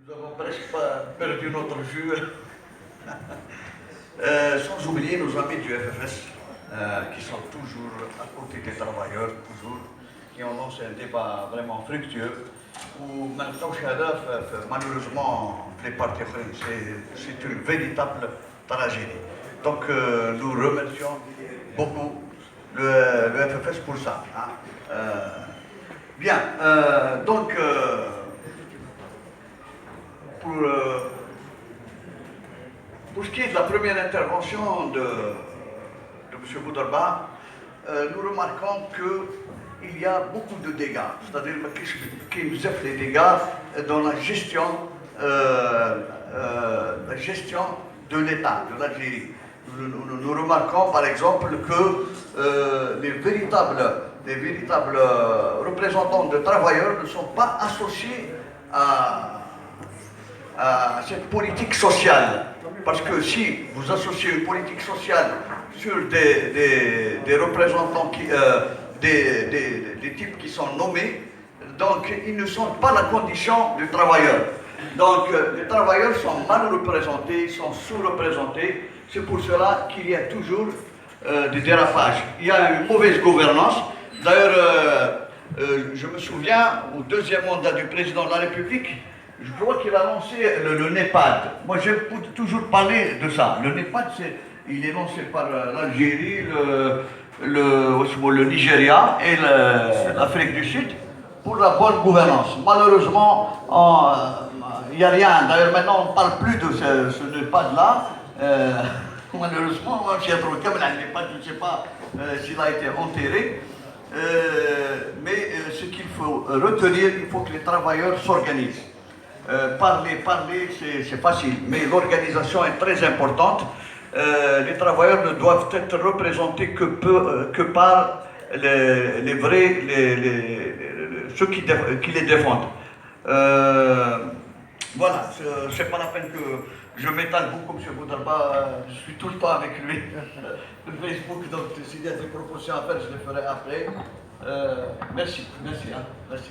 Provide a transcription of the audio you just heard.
Nous avons presque pas perdu notre jus. Sans oublier nos amis du FFS, qui sont toujours à côté des travailleurs, toujours, qui ont lancé un débat vraiment fructueux, où maintenant, malheureusement, les partis, c'est une véritable tragédie. Donc, nous remercions beaucoup le FFS pour ça. Hein. Bien, donc, pour ce qui est de la première intervention de M. Boudarba, nous remarquons qu'il y a beaucoup de dégâts, c'est-à-dire qu'il nous a fait des dégâts dans la gestion de l'État, de l'Algérie. Nous remarquons par exemple que les véritables représentants de travailleurs ne sont pas associés à cette politique sociale. Parce que si vous associez une politique sociale sur des représentants, des types qui sont nommés, donc ils ne sont pas la condition du travailleur. Donc les travailleurs sont mal représentés, ils sont sous-représentés. C'est pour cela qu'il y a toujours des dérapages. Il y a une mauvaise gouvernance. D'ailleurs, je me souviens, au deuxième mandat du président de la République, je crois qu'il a lancé le NEPAD. Moi, j'ai toujours parlé de ça. Le NEPAD, il est lancé par l'Algérie, le Nigeria et l'Afrique du Sud pour la bonne gouvernance. Malheureusement, il n'y a rien. D'ailleurs, maintenant, on ne parle plus de ce NEPAD-là. Malheureusement, je ne sais pas s'il a été enterré. Mais ce qu'il faut retenir, il faut que les travailleurs s'organisent. Parler, c'est facile, mais l'organisation est très importante. Les travailleurs ne doivent être représentés que par les vrais, ceux qui les défendent. Voilà, c'est pas la peine que je m'étale beaucoup, M. Boudarba, je suis tout le temps avec lui sur Facebook, donc s'il y a des propositions à faire, je les ferai après. Merci, hein, merci.